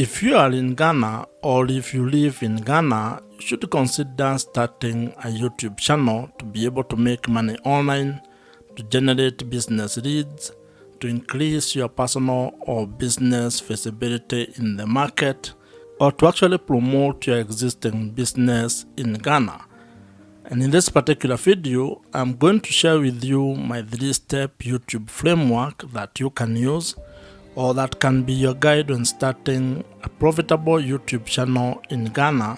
If you are in Ghana or if you live in Ghana, you should consider starting a YouTube channel to be able to make money online, to generate business leads, to increase your personal or business visibility in the market, or to actually promote your existing business in Ghana. And in this particular video, I'm going to share with you my 3-step YouTube framework that you can use, or that can be your guide when starting a profitable YouTube channel in Ghana,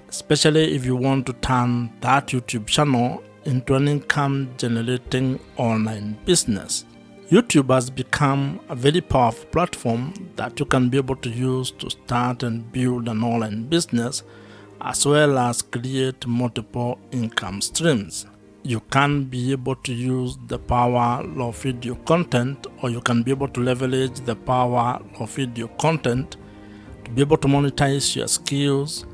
especially if you want to turn that YouTube channel into an income-generating online business. YouTube has become a very powerful platform that you can be able to use to start and build an online business, as well as create multiple income streams. You can be able to use the power of video content, or you can be able to leverage the power of video content to be able to monetize your skills,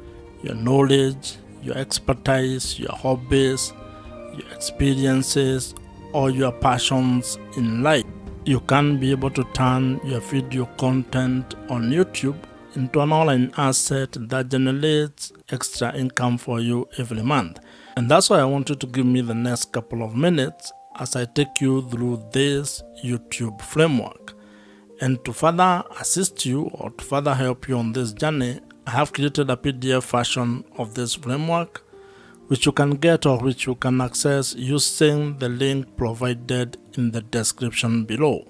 your knowledge, your expertise, your hobbies, your experiences, or your passions in life. You can be able to turn your video content on YouTube into an online asset that generates extra income for you every month. And that's why I want you to give me the next couple of minutes as I take you through this YouTube framework. And to further assist you or to further help you on this journey, I have created a PDF version of this framework, which you can get or which you can access using the link provided in the description below.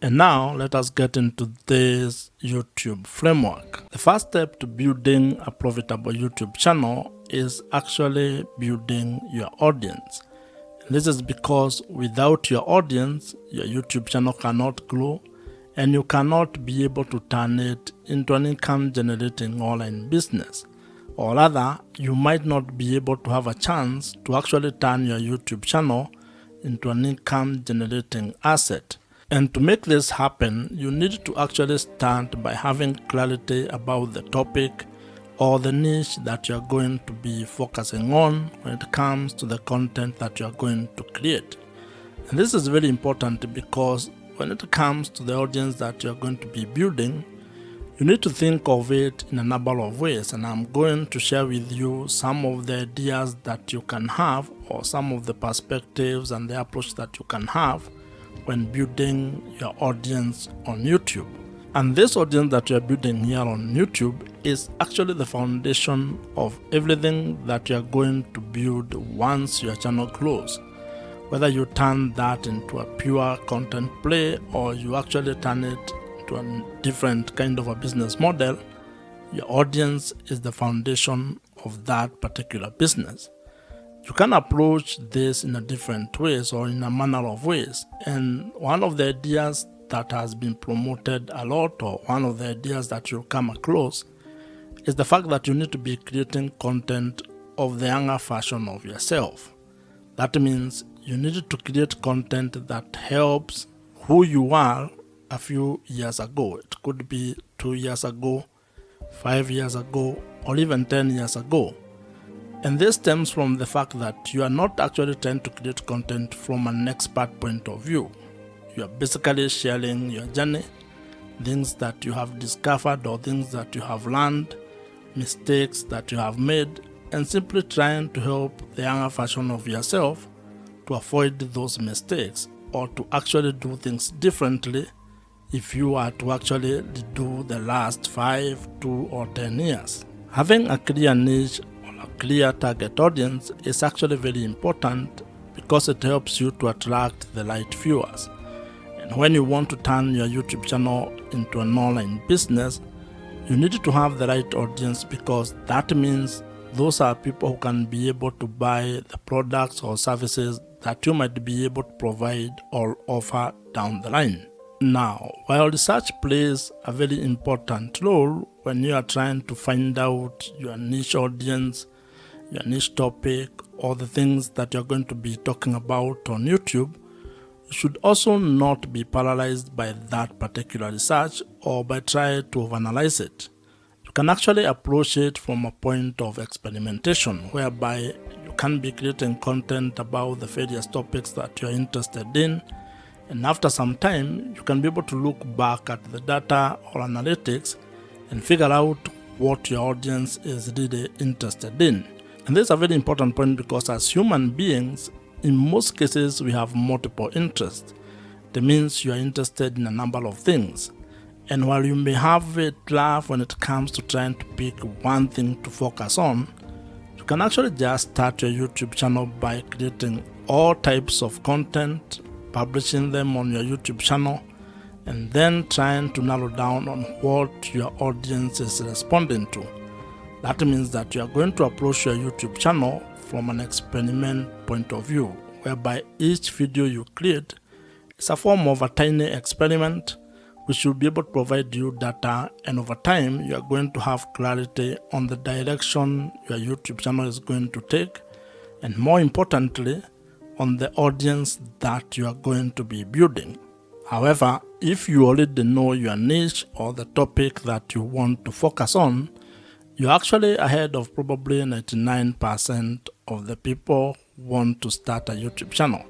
And now let us get into this YouTube framework. The first step to building a profitable YouTube channel is actually building your audience. And this is because without your audience, your YouTube channel cannot grow, and you cannot be able to turn it into an income generating online business. Or rather, you might not be able to have a chance to actually turn your YouTube channel into an income generating asset. And to make this happen, you need to actually start by having clarity about the topic or the niche that you're going to be focusing on when it comes to the content that you're going to create. And this is very important because when it comes to the audience that you're going to be building, you need to think of it in a number of ways, and I'm going to share with you some of the ideas that you can have, or some of the perspectives and the approach that you can have when building your audience on YouTube. And this audience that you're building here on YouTube is actually the foundation of everything that you're going to build once your channel grows. Whether you turn that into a pure content play or you actually turn it into a different kind of a business model, your audience is the foundation of that particular business. You can approach this in a different ways or in a manner of ways. And one of the ideas that has been promoted a lot, or one of the ideas that you'll come across, is the fact that you need to be creating content of the younger version of yourself. That means you need to create content that helps who you are a few years ago. It could be 2 years ago, 5 years ago, or even 10 years ago. And this stems from the fact that you are not actually trying to create content from an expert point of view. You are basically sharing your journey, things that you have discovered or things that you have learned, mistakes that you have made, and simply trying to help the younger version of yourself to avoid those mistakes or to actually do things differently if you are to actually do the last 5, 2, or 10 years. Having a clear niche, a clear target audience is actually very important because it helps you to attract the right viewers. And when you want to turn your YouTube channel into an online business, you need to have the right audience, because that means those are people who can be able to buy the products or services that you might be able to provide or offer down the line. Now, while research plays a very important role when you are trying to find out your niche audience, your niche topic, or the things that you're going to be talking about on YouTube, you should also not be paralyzed by that particular research or by trying to overanalyze it. You can actually approach it from a point of experimentation, whereby you can be creating content about the various topics that you're interested in, and after some time, you can be able to look back at the data or analytics and figure out what your audience is really interested in. And this is a very important point because as human beings, in most cases, we have multiple interests. That means you are interested in a number of things. And while you may have a drive when it comes to trying to pick one thing to focus on, you can actually just start your YouTube channel by creating all types of content, publishing them on your YouTube channel, and then trying to narrow down on what your audience is responding to. That means that you are going to approach your YouTube channel from an experiment point of view, whereby each video you create is a form of a tiny experiment which will be able to provide you data, and over time you are going to have clarity on the direction your YouTube channel is going to take, and more importantly, on the audience that you are going to be building. However, if you already know your niche or the topic that you want to focus on, you're actually ahead of probably 99% of the people who want to start a YouTube channel.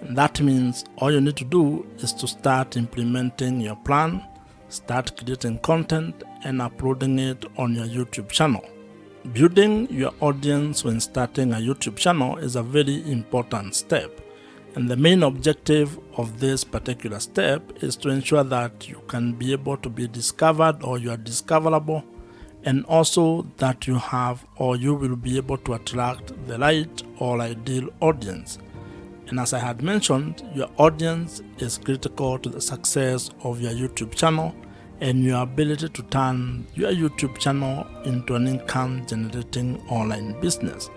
And that means all you need to do is to start implementing your plan, start creating content, and uploading it on your YouTube channel. Building your audience when starting a YouTube channel is a very important step. And the main objective of this particular step is to ensure that you can be able to be discovered, or you are discoverable, and also that you have, or you will be able to attract the right or ideal audience. And as I had mentioned, your audience is critical to the success of your YouTube channel and your ability to turn your YouTube channel into an income generating online business.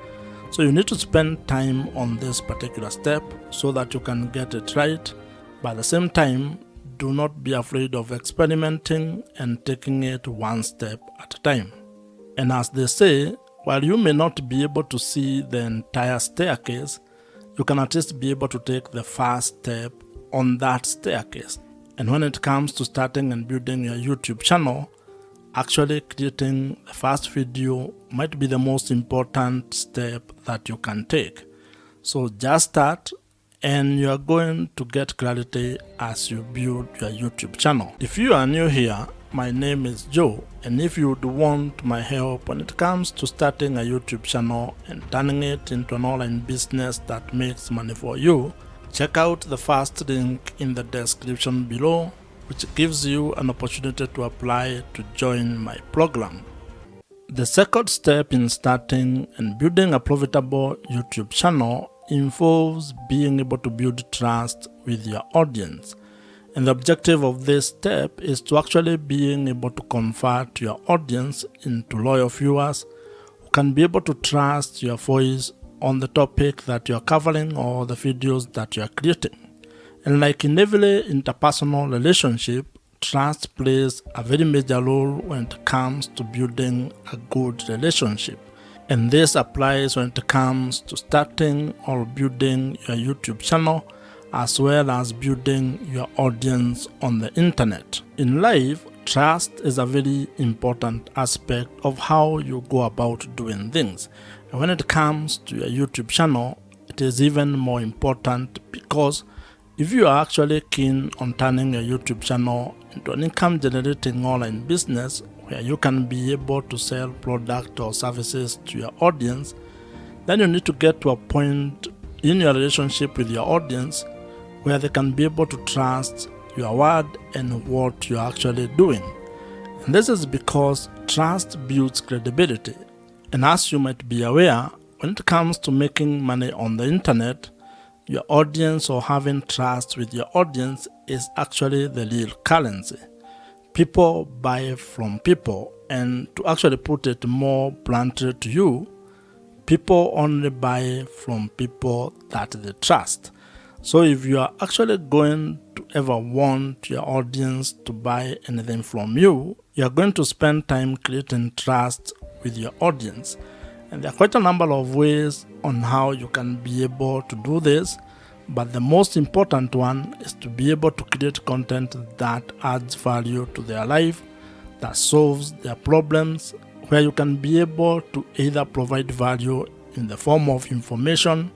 So you need to spend time on this particular step so that you can get it right. But at the same time, do not be afraid of experimenting and taking it one step at a time. And as they say, while you may not be able to see the entire staircase, you can at least be able to take the first step on that staircase. And when it comes to starting and building your YouTube channel, actually creating the first video might be the most important step that you can take. So just start, and you are going to get clarity as you build your YouTube channel. If you are new here, my name is Joe, and if you would want my help when it comes to starting a YouTube channel and turning it into an online business that makes money for you, check out the first link in the description below, which gives you an opportunity to apply to join my program. The second step in starting and building a profitable YouTube channel involves being able to build trust with your audience. And the objective of this step is to actually being able to convert your audience into loyal viewers who can be able to trust your voice on the topic that you are covering or the videos that you are creating. And like in every interpersonal relationship, trust plays a very major role when it comes to building a good relationship. And this applies when it comes to starting or building your YouTube channel, as well as building your audience on the internet. In life, trust is a very important aspect of how you go about doing things. And when it comes to your YouTube channel, it is even more important, because if you are actually keen on turning your YouTube channel into an income generating online business where you can be able to sell products or services to your audience, then you need to get to a point in your relationship with your audience where they can be able to trust your word and what you're actually doing. And this is because trust builds credibility. And as you might be aware, when it comes to making money on the internet, your audience, or having trust with your audience, is actually the real currency. People buy from people, and to actually put it more bluntly to you, people only buy from people that they trust. So if you are actually going to ever want your audience to buy anything from you, you are going to spend time creating trust with your audience. And there are quite a number of ways on how you can be able to do this, but the most important one is to be able to create content that adds value to their life, that solves their problems, where you can be able to either provide value in the form of information,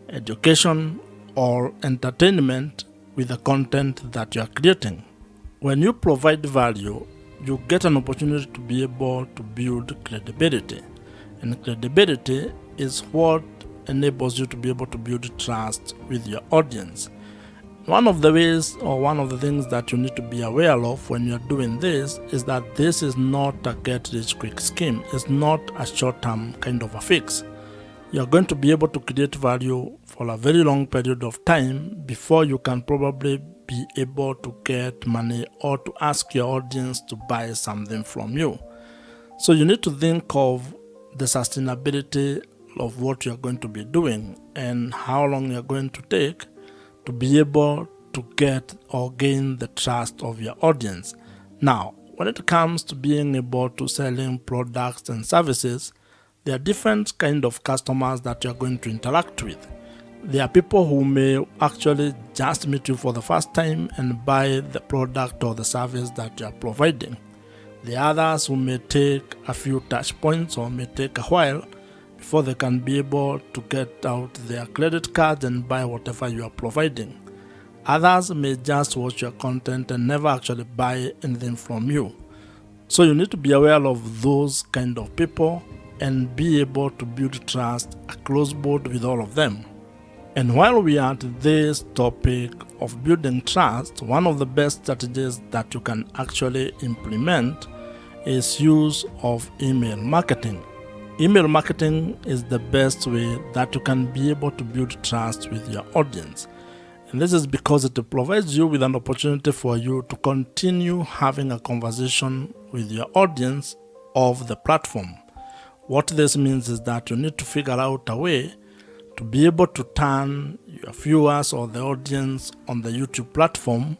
education, or entertainment with the content that you are creating. When you provide value, you get an opportunity to be able to build credibility. And credibility is what enables you to be able to build trust with your audience. One of the ways, or one of the things that you need to be aware of when you're doing this is that this is not a get-rich-quick scheme. It's not a short-term kind of a fix. You're going to be able to create value for a very long period of time before you can probably be able to get money or to ask your audience to buy something from you. So you need to think of the sustainability of what you're going to be doing and how long you're going to take to be able to get or gain the trust of your audience. Now, when it comes to being able to selling products and services, there are different kind of customers that you're going to interact with. There are people who may actually just meet you for the first time and buy the product or the service that you are providing. The others who may take a few touch points or may take a while before they can be able to get out their credit cards and buy whatever you are providing. Others may just watch your content and never actually buy anything from you. So you need to be aware of those kind of people and be able to build trust across board with all of them. And while we are at this topic of building trust, one of the best strategies that you can actually implement is use of email marketing. Email marketing is the best way that you can be able to build trust with your audience. And this is because it provides you with an opportunity for you to continue having a conversation with your audience of the platform. What this means is that you need to figure out a way to be able to turn your viewers or the audience on the YouTube platform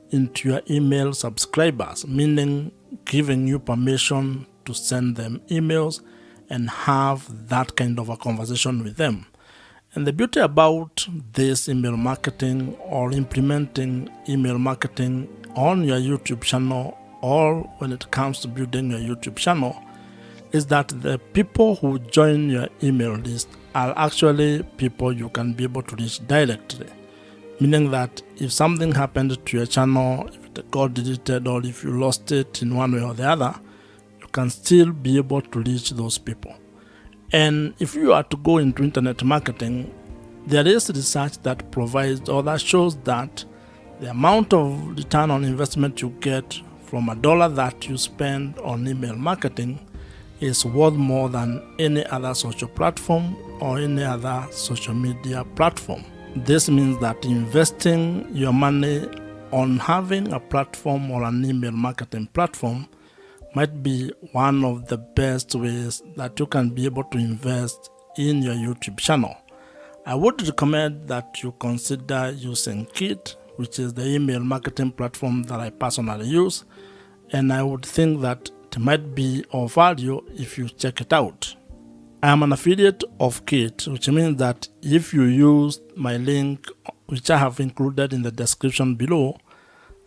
into your email subscribers, meaning giving you permission to send them emails and have that kind of a conversation with them. And the beauty about this email marketing or implementing email marketing on your YouTube channel or when it comes to building your YouTube channel is that the people who join your email list are actually people you can be able to reach directly. Meaning that if something happened to your channel, if it got deleted or if you lost it in one way or the other, you can still be able to reach those people. And if you are to go into internet marketing, there is research that provides or that shows that the amount of return on investment you get from $1 that you spend on email marketing is worth more than any other social platform or any other social media platform. This means that investing your money on having a platform or an email marketing platform might be one of the best ways that you can be able to invest in your YouTube channel. I would recommend that you consider using Kit, which is the email marketing platform that I personally use, and I would think that it might be of value if you check it out. I am an affiliate of Kit, which means that if you use my link, which I have included in the description below,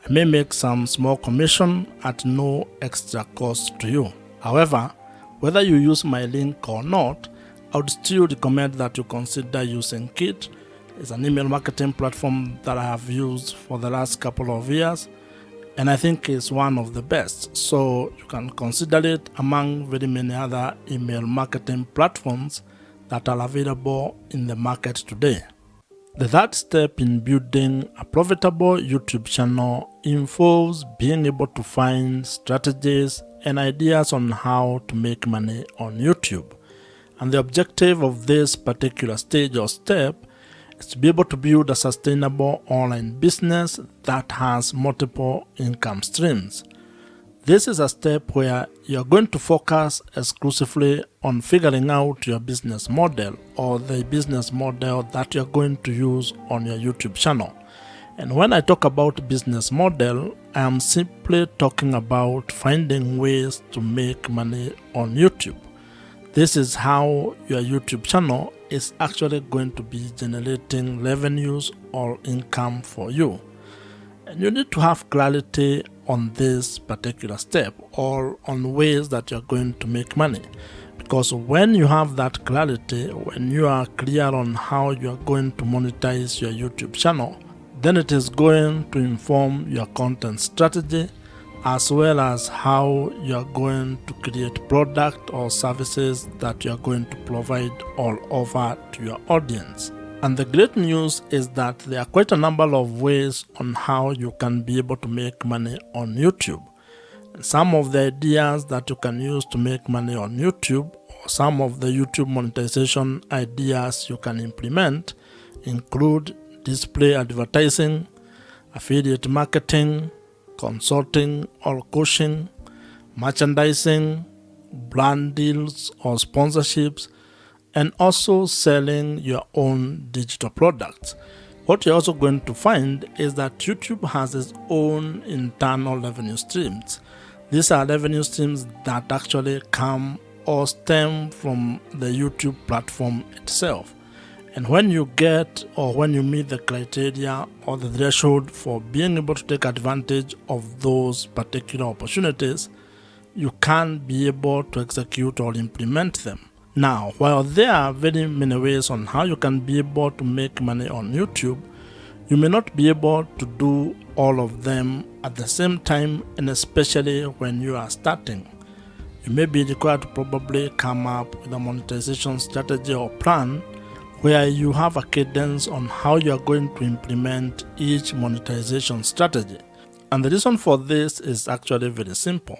I may make some small commission at no extra cost to you. However, whether you use my link or not, I would still recommend that you consider using Kit. It's an email marketing platform that I have used for the last couple of years, and I think it's one of the best. So you can consider it among very many other email marketing platforms that are available in the market today. The third step in building a profitable YouTube channel involves being able to find strategies and ideas on how to make money on YouTube. And the objective of this particular stage or step is to be able to build a sustainable online business that has multiple income streams. This is a step where you're going to focus exclusively on figuring out your business model or the business model that you're going to use on your YouTube channel. And when I talk about business model, I am simply talking about finding ways to make money on YouTube. This is how your YouTube channel is actually going to be generating revenues or income for you. And you need to have clarity on this particular step or on ways that you're going to make money. Because when you have that clarity, when you are clear on how you are going to monetize your YouTube channel, then it is going to inform your content strategy as well as how you are going to create product or services that you are going to provide all over to your audience. And the great news is that there are quite a number of ways on how you can be able to make money on YouTube. And some of the ideas that you can use to make money on YouTube, or some of the YouTube monetization ideas you can implement, include display advertising, affiliate marketing, consulting or coaching, merchandising, brand deals or sponsorships, and also selling your own digital products. What you're also going to find is that YouTube has its own internal revenue streams. These are revenue streams that actually come or stem from the YouTube platform itself. And when you get or when you meet the criteria or the threshold for being able to take advantage of those particular opportunities, you can be able to execute or implement them. Now, while there are very many ways on how you can be able to make money on YouTube, you may not be able to do all of them at the same time, and especially when you are starting. You may be required to probably come up with a monetization strategy or plan where you have a cadence on how you are going to implement each monetization strategy. And the reason for this is actually very simple.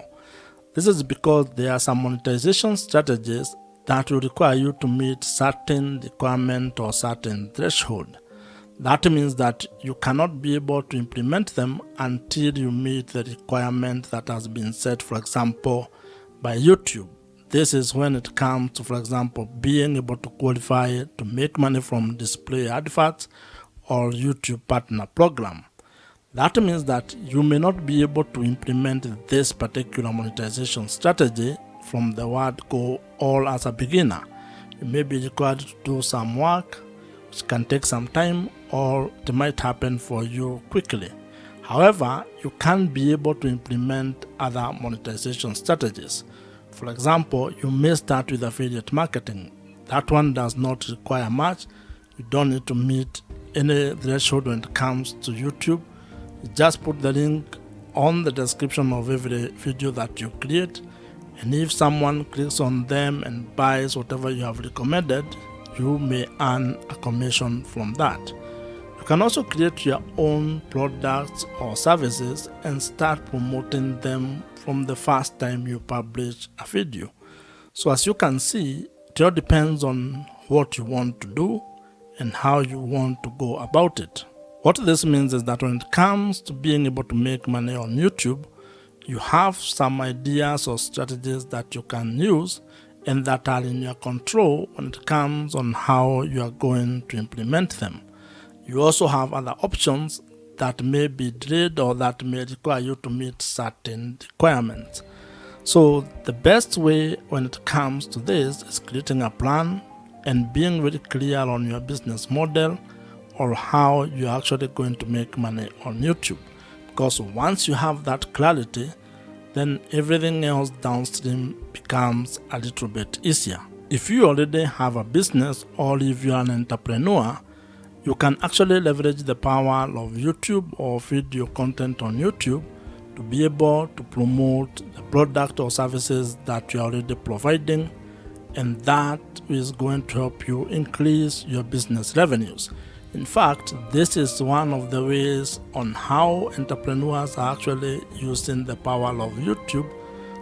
This is because there are some monetization strategies that will require you to meet certain requirement or certain threshold. That means that you cannot be able to implement them until you meet the requirement that has been set, for example, by YouTube. This is when it comes to, for example, being able to qualify to make money from display adverts or YouTube partner program. That means that you may not be able to implement this particular monetization strategy from the word go all as a beginner. You may be required to do some work, which can take some time, or it might happen for you quickly. However, you can be able to implement other monetization strategies. For example, you may start with affiliate marketing. That one does not require much. You don't need to meet any threshold when it comes to YouTube. You just put the link on the description of every video that you create, and if someone clicks on them and buys whatever you have recommended, you may earn a commission from that. You can also create your own products or services and start promoting them from the first time you publish a video. So as you can see, it all depends on what you want to do and how you want to go about it. What this means is that when it comes to being able to make money on YouTube, you have some ideas or strategies that you can use and that are in your control when it comes on how you are going to implement them. You also have other options that may be delayed or that may require you to meet certain requirements. So the best way when it comes to this is creating a plan and being very clear on your business model or how you're actually going to make money on YouTube. Because once you have that clarity, then everything else downstream becomes a little bit easier. If you already have a business or if you're an entrepreneur, you can actually leverage the power of YouTube or video content on YouTube to be able to promote the product or services that you're already providing, and that is going to help you increase your business revenues. In fact, this is one of the ways on how entrepreneurs are actually using the power of YouTube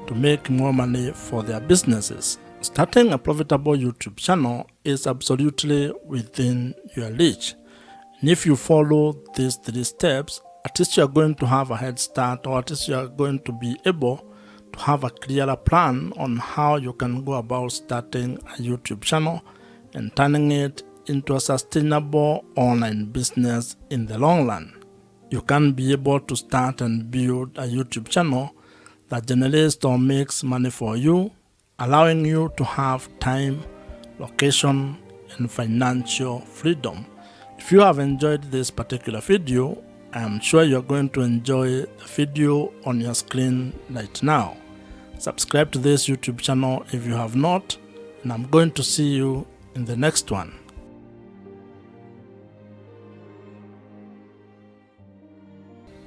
to make more money for their businesses. Starting a profitable YouTube channel is absolutely within your reach. And if you follow these 3 steps, at least you are going to have a head start, or at least you are going to be able to have a clearer plan on how you can go about starting a YouTube channel and turning it into a sustainable online business in the long run. You can be able to start and build a YouTube channel that generates or makes money for you, allowing you to have time, location, and financial freedom. If you have enjoyed this particular video, I am sure you're going to enjoy the video on your screen right now. Subscribe to this YouTube channel if you have not, and I'm going to see you in the next one.